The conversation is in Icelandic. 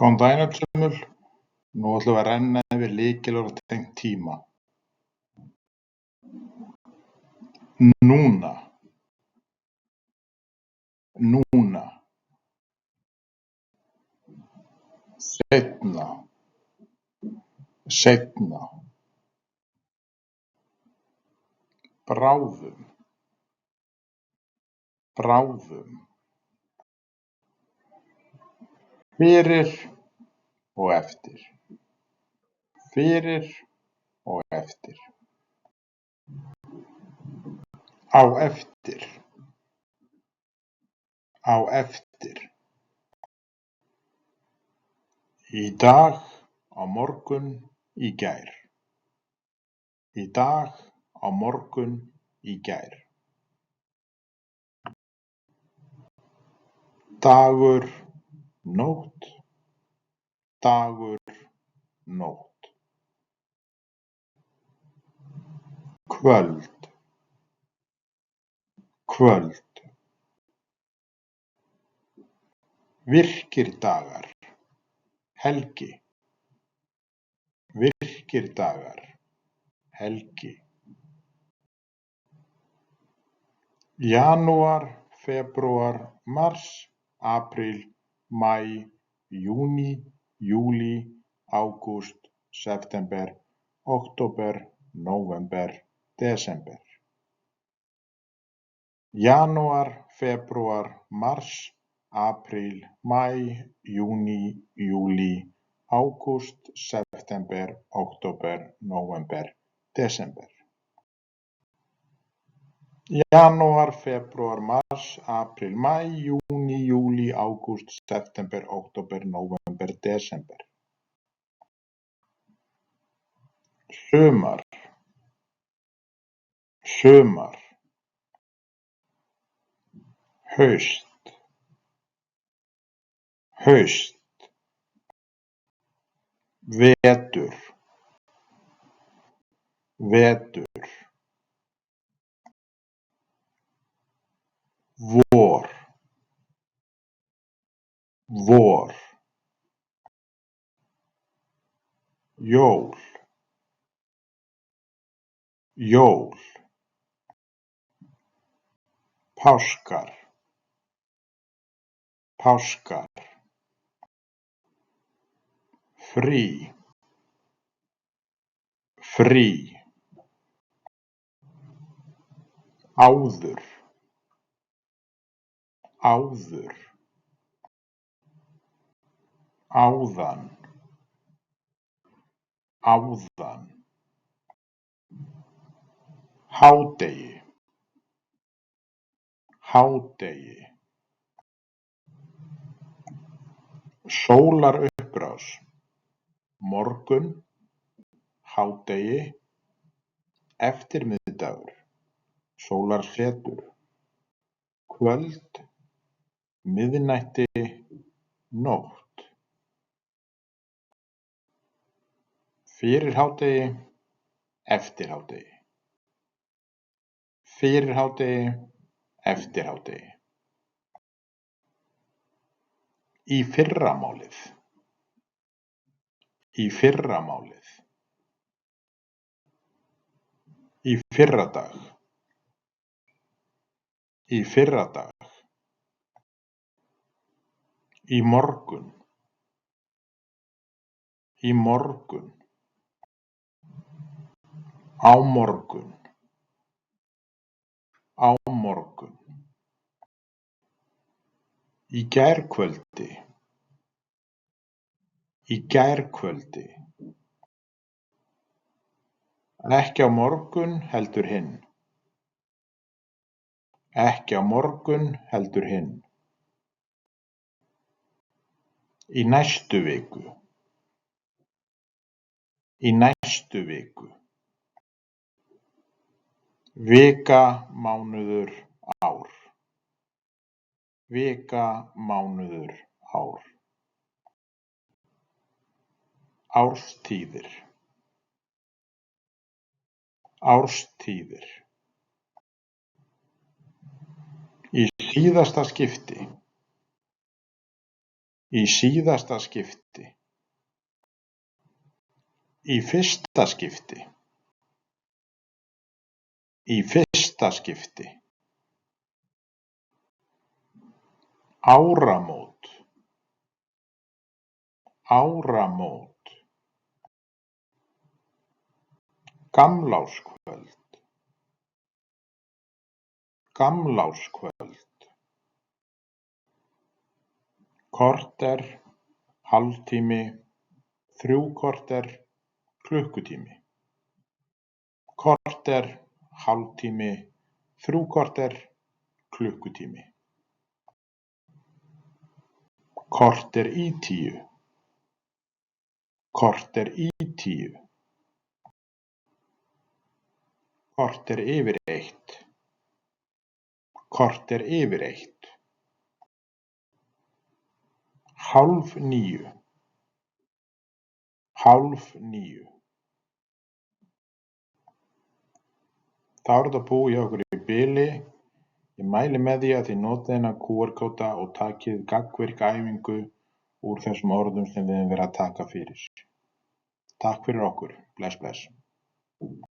Góðan daginn öll sömul. Nú ætlum við að renna yfir lykilorð tengt tíma. Núna. Núna. Seinna. Seinna. Bráðum. Bráðum. Fyrir og eftir. Fyrir og eftir. Á eftir. Á eftir. Í dag, á morgun, í gær. Í dag, á morgun, í gær. Dagur, nótt. Dagur, nótt. Kvöld. Kvöld. Virkir dagar. Helgi. Virkir dagar. Helgi. Janúar, febrúar, mars, apríl, maí, júní, júlí, ágúst, september, október, nóvember, desember. Janúar, febrúar, mars, apríl, maí, júní, júlí, ágúst, september, október, nóvember, desember. Janúar, febrúar, mars, apríl, maí, júní, júlí, ágúst, september, október, nóvember, desember. Sumar. Sumar. Haust. Haust. Vetur. Vetur. Vor. Vor. Jól. Jól. Páskar. Páskar. Frí. Frí. Áður. Áður. Áðan. Áðan. Hádegi. Hádegi. Sólarupprás. Morgun. Hádegi. Eftirmiðdagur. Sólarsetur. Kvöld. Miðnætti. Nótt. Fyrir hádegi. Eftir hádegi. Fyrir hádegi. Eftir hádegi. Í fyrramálið. Í fyrramálið. Í fyrradag. Í fyrradag. Í morgun. Í morgun. Á morgun. Á morgun. Í gærkvöldi. Í gærkvöldi. Ekki á morgun heldur hinn. Ekki á morgun heldur hinn. Í næstu viku. Í næstu viku. Vika, mánuður, ár. Vika, mánuður, ár. Árstíðir. Árstíðir. Í síðasta skipti. Í síðasta skipti. Í fyrsta skipti. Í fyrsta skipti. Áramót. Áramót. Gamlárskvöld. Gamlárskvöld. Korter, hálftími, 3 korter, klukkutími. Korter, hálftími, 3 korter, klukkutími. Korter í 10. Korter í 10. Korter yfir 1. Korter yfir 1. 8:30. 8:30. Þá er þetta búið hjá okkur í bili. Ég mæli með því að þið notið þennan QR-kóða og takið gagnvirka æfingu úr þessum orðum sem við höfum verið að taka fyrir. Takk fyrir okkur. Bless, bless.